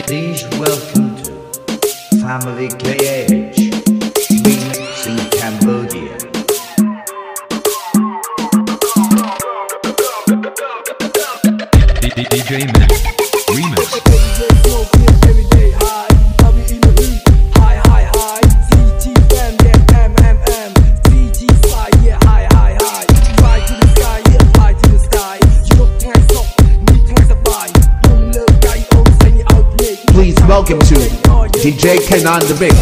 Please welcome to Family KH Remix in Cambodia. DJ Max Remix. Please welcome to DJ Kenan the Big.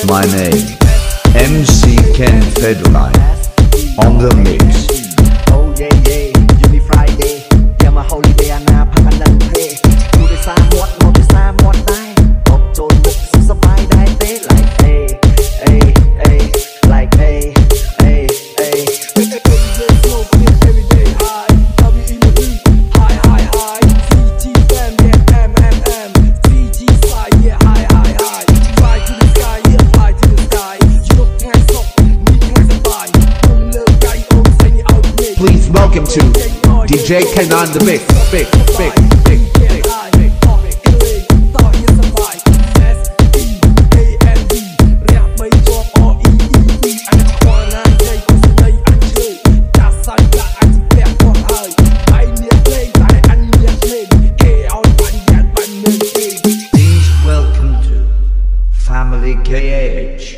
My name, MC Ken Federline, on the mix. Oh yeah yeah, you be Friday, yeah my holiday and I pack a long day. Do the same what, not the same what day. Up to look so by that day, like hey, like hey. Every day high, I'll be in the hood, high. CG fam, yeah, CG side, yeah, high. Fly to the sky, yeah, fly to the sky. You look nice up, need nice to buy. Don't look right, oh, say me out big. Please welcome to DJ Kenan the Big. Please welcome to Family KH